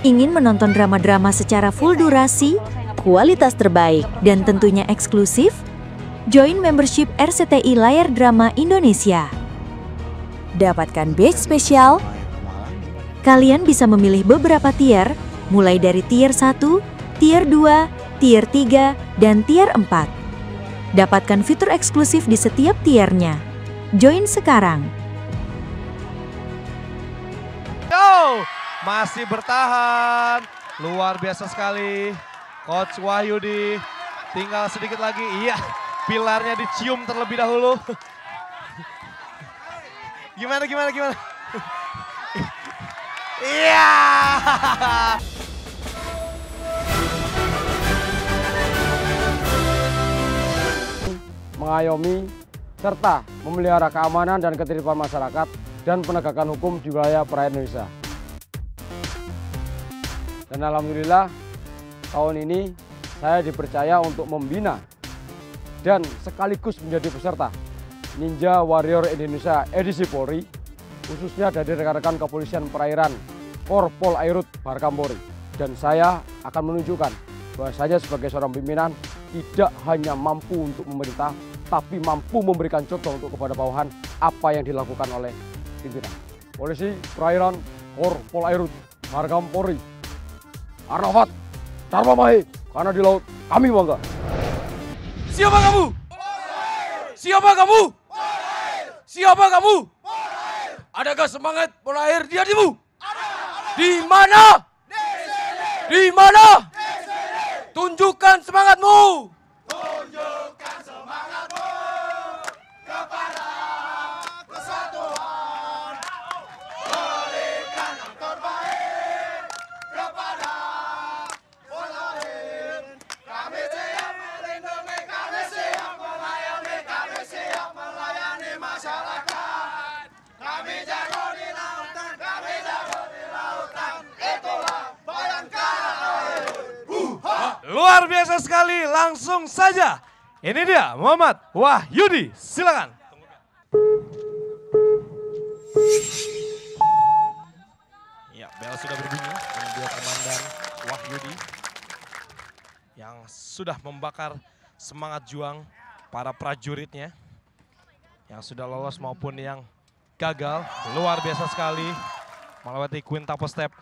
Ingin menonton drama-drama secara full durasi, kualitas terbaik, dan tentunya eksklusif? Join membership RCTI Layar Drama Indonesia. Dapatkan badge spesial. Kalian bisa memilih beberapa tier, mulai dari tier 1, tier 2, tier 3, dan tier 4. Dapatkan fitur eksklusif di setiap tiernya. Join sekarang. Masih bertahan, luar biasa sekali. Coach Wahyudi, tinggal sedikit lagi. Iya, pilarnya dicium terlebih dahulu. Gimana? Iya. Mengayomi serta memelihara keamanan dan ketertiban masyarakat dan penegakan hukum di wilayah perairan Indonesia. Dan alhamdulillah tahun ini saya dipercaya untuk membina dan sekaligus menjadi peserta Ninja Warrior Indonesia edisi Polri, khususnya dari rekan-rekan kepolisian perairan Korpol Airut Barkampori. Dan saya akan menunjukkan bahwa saya sebagai seorang pimpinan tidak hanya mampu untuk memerintah, tapi mampu memberikan contoh untuk kepada bawahan apa yang dilakukan oleh pimpinan. Polisi Perairan Korpol Airut Barkampori, Arnafat, Dharma Mahe, karena di laut kami bangga. Siapa kamu? Siapa kamu? Siapa kamu? Adakah semangat polair di hatimu? Di mana? Di mana? Tunjukkan semangatmu. Tunjukkan semangatmu kepada kesatuan. Berikan yang terbaik kepada polair. Kami siap melindungi, kami siap mengayomi, kami siap melayani masyarakat. Kami jago di lautan, kami jago di lautan. Itulah Bayangkara. Luar biasa sekali, langsung saja. Ini dia Muhammad Wahyudi, silakan. Ya, bel sudah berbunyi. Ini dia Komandan Wahyudi yang sudah membakar semangat juang para prajuritnya yang sudah lolos maupun yang gagal. Luar biasa sekali melewati quintuple step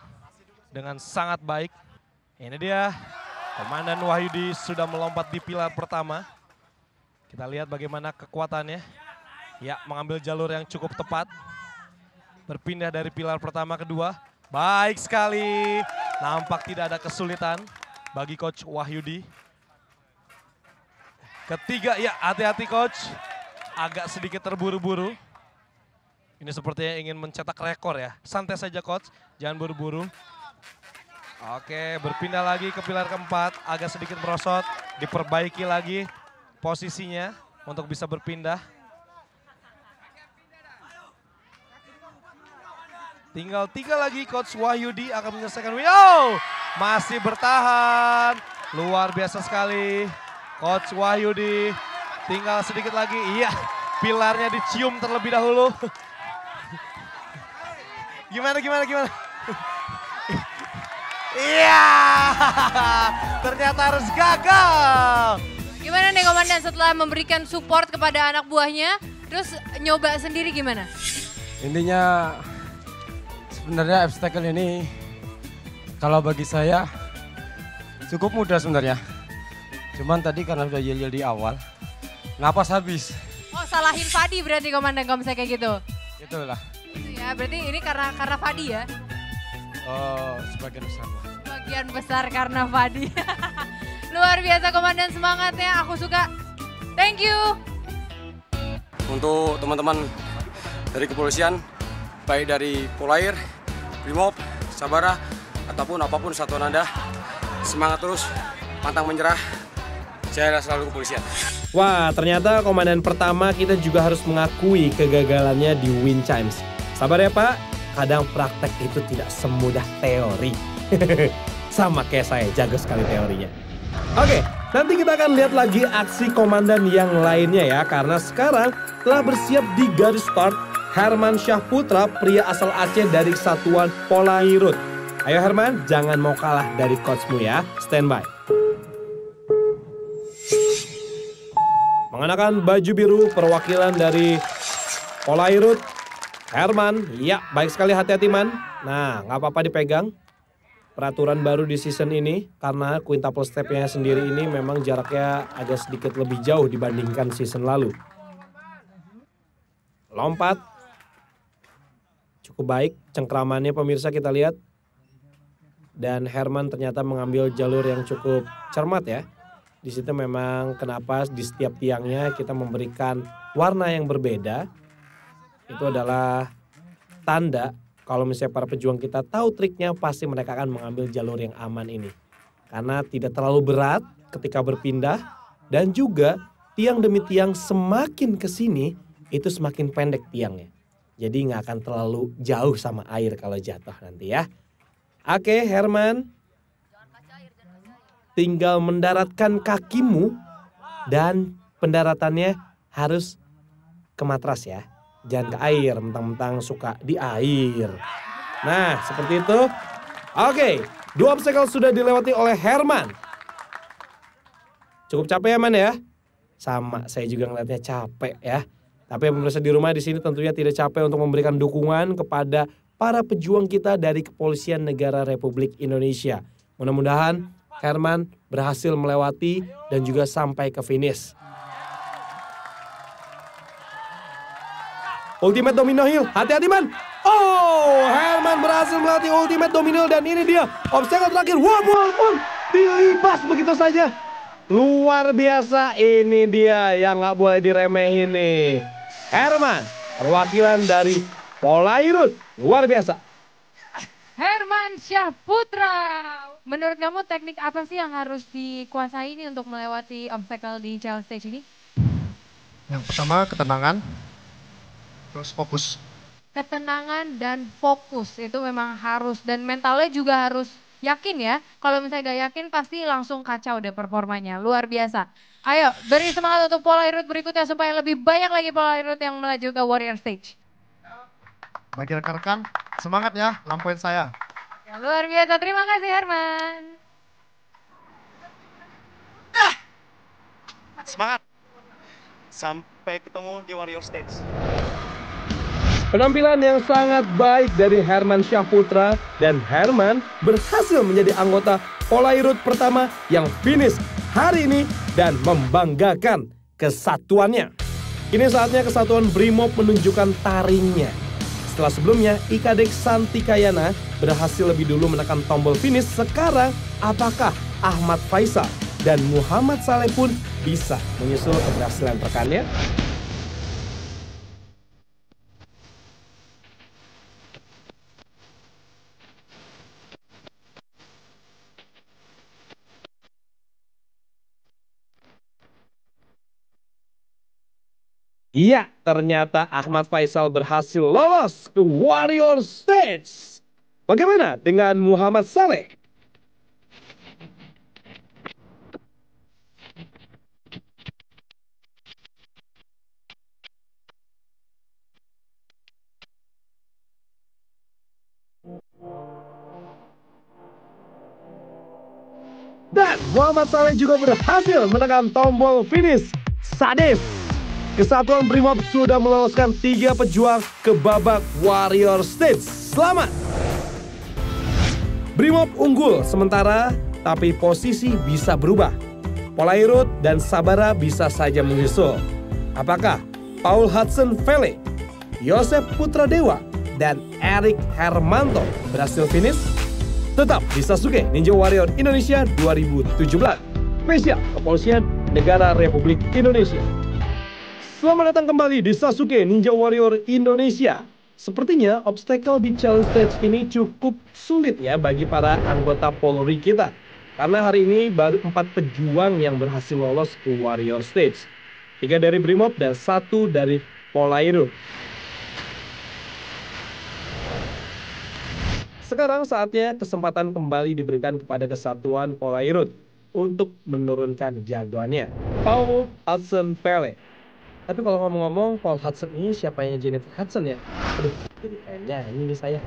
dengan sangat baik. Ini dia Komandan Wahyudi sudah melompat di pilar pertama. Kita lihat bagaimana kekuatannya. Ya, mengambil jalur yang cukup tepat. Berpindah dari pilar pertama ke kedua. Baik sekali. Nampak tidak ada kesulitan bagi Coach Wahyudi. Ketiga, ya hati-hati Coach. Agak sedikit terburu-buru. Ini sepertinya ingin mencetak rekor ya. Santai saja Coach, jangan buru-buru. Oke, berpindah lagi ke pilar keempat, agak sedikit merosot, diperbaiki lagi posisinya untuk bisa berpindah. Tinggal 3 lagi, Coach Wahyudi akan menyelesaikan. Masih bertahan, luar biasa sekali. Coach Wahyudi, tinggal sedikit lagi, iya, pilarnya dicium terlebih dahulu. Gimana? Iya, ternyata harus gagal. Gimana nih Komandan setelah memberikan support kepada anak buahnya, terus nyoba sendiri gimana? Intinya sebenarnya obstacle ini kalau bagi saya cukup mudah sebenarnya. Cuman tadi karena sudah yel-yel di awal, napas habis. Oh, salahin Fadi berarti Komandan kalau misalnya kayak gitu? Itulah. Ya, berarti ini karena Fadi ya? Oh, sebagian besar. Sebagian besar karena Fadi. Luar biasa Komandan, semangatnya aku suka. Thank you. Untuk teman-teman dari kepolisian, baik dari Polair, Brimob, Sabara, ataupun apapun satuan Anda, semangat terus, pantang menyerah. Saya selalu kepolisian. Wah, ternyata komandan pertama kita juga harus mengakui kegagalannya di Wind Chimes. Sabar ya Pak, kadang praktek itu tidak semudah teori. Sama kayak saya, jago sekali teorinya. Oke, nanti kita akan lihat lagi aksi komandan yang lainnya ya. Karena sekarang telah bersiap di garis start Herman Syahputra, pria asal Aceh dari Satuan Polairut. Ayo Herman, jangan mau kalah dari coachmu ya. Standby. Mengenakan baju biru perwakilan dari Polairut. Herman, ya baik sekali, hati-hati man. Nah, nggak apa-apa dipegang. Peraturan baru di season ini, karena quintuple stepnya sendiri ini memang jaraknya agak sedikit lebih jauh dibandingkan season lalu. Lompat. Cukup baik cengkramannya pemirsa, kita lihat. Dan Herman ternyata mengambil jalur yang cukup cermat ya. Di situ memang kenapa di setiap tiangnya kita memberikan warna yang berbeda. Itu adalah tanda kalau misalnya para pejuang kita tahu triknya, pasti mereka akan mengambil jalur yang aman ini. Karena tidak terlalu berat ketika berpindah, dan juga tiang demi tiang semakin ke sini itu semakin pendek tiangnya. Jadi nggak akan terlalu jauh sama air kalau jatuh nanti ya. Oke Herman, tinggal mendaratkan kakimu dan pendaratannya harus ke matras ya. Jangan ke air, mentang-mentang suka di air. Nah, seperti itu. Oke, 2 obstacle sudah dilewati oleh Herman. Cukup capek ya, Man ya? Sama, saya juga ngeliatnya capek ya. Tapi pemirsa di rumah di sini tentunya tidak capek untuk memberikan dukungan kepada para pejuang kita dari Kepolisian Negara Republik Indonesia. Mudah-mudahan Herman berhasil melewati dan juga sampai ke finish. Ultimate Domino Hill, hati-hati man. Oh, Herman berhasil melatih Ultimate Domino dan ini dia obstacle terakhir. Wah, dilibas begitu saja. Luar biasa, ini dia yang nggak boleh diremehin nih. Herman, perwakilan dari Polairut, luar biasa. Herman Syahputra. Menurut kamu teknik apa sih yang harus dikuasai ini untuk melewati obstacle di challenge stage ini? Yang pertama ketenangan. Terus fokus. Ketenangan dan fokus itu memang harus, dan mentalnya juga harus yakin ya. Kalau misalnya gak yakin pasti langsung kacau deh performanya, luar biasa. Ayo beri semangat untuk Polairut berikutnya supaya lebih banyak lagi Polairut yang melaju ke Warrior Stage. Bagi rekan-rekan, semangat ya, lampuin saya. Ya, luar biasa, terima kasih Herman. Semangat. Sampai ketemu di Warrior Stage. Penampilan yang sangat baik dari Herman Syahputra, dan Herman berhasil menjadi anggota Polairut pertama yang finish hari ini dan membanggakan kesatuannya. Kini saatnya kesatuan Brimob menunjukkan taringnya. Setelah sebelumnya Ikadek Santikayana berhasil lebih dulu menekan tombol finish, sekarang apakah Ahmad Faisal dan Muhammad Saleh pun bisa menyusul keberhasilan rekannya? Iya, ternyata Ahmad Faisal berhasil lolos ke Warrior Stage. Bagaimana dengan Muhammad Saleh? Dan Muhammad Saleh juga berhasil menekan tombol finish. Sadis. Kesatuan Brimob sudah meloloskan 3 pejuang ke babak Warrior Stage. Selamat! Brimob unggul sementara, tapi posisi bisa berubah. Polairut dan Sabara bisa saja menyusul. Apakah Paul Hudson Vele, Yosef Putradewa, dan Erik Hermanto berhasil finish? Tetap di Sasuke Ninja Warrior Indonesia 2017. Spesial Kepolisian Negara Republik Indonesia. Selamat datang kembali di Sasuke Ninja Warrior Indonesia. Sepertinya obstacle di challenge stage ini cukup sulit ya bagi para anggota Polri kita. Karena hari ini baru 4 pejuang yang berhasil lolos ke Warrior Stage. 3 dari Brimob dan 1 dari Polairut. Sekarang saatnya kesempatan kembali diberikan kepada kesatuan Polairut untuk menurunkan jagoannya, Paul Hudson Vele. Tapi kalau ngomong-ngomong, Paul Hudson ini siapanya Jennifer Hudson ya? Aduh, kayaknya ini saya.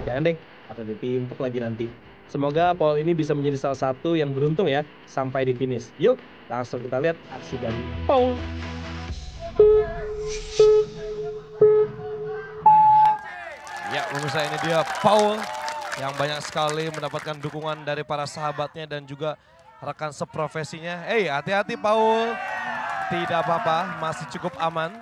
Jangan deh, atau ditimpuk lagi nanti. Semoga Paul ini bisa menjadi salah satu yang beruntung ya sampai di finish. Yuk, langsung kita lihat aksi dari Paul. Ya, pemirsa, ini dia Paul yang banyak sekali mendapatkan dukungan dari para sahabatnya dan juga rekan seprofesinya. Hati-hati Paul. Tidak apa-apa, masih cukup aman.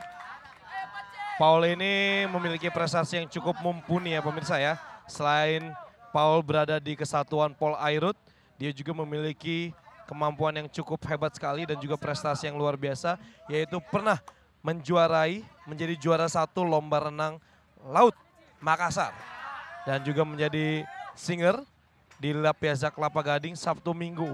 Paul ini memiliki prestasi yang cukup mumpuni ya pemirsa ya. Selain Paul berada di Kesatuan Pol Airut, dia juga memiliki kemampuan yang cukup hebat sekali dan juga prestasi yang luar biasa, yaitu pernah menjadi juara 1 lomba renang laut Makassar dan juga menjadi singer di La Piazza Kelapa Gading Sabtu Minggu.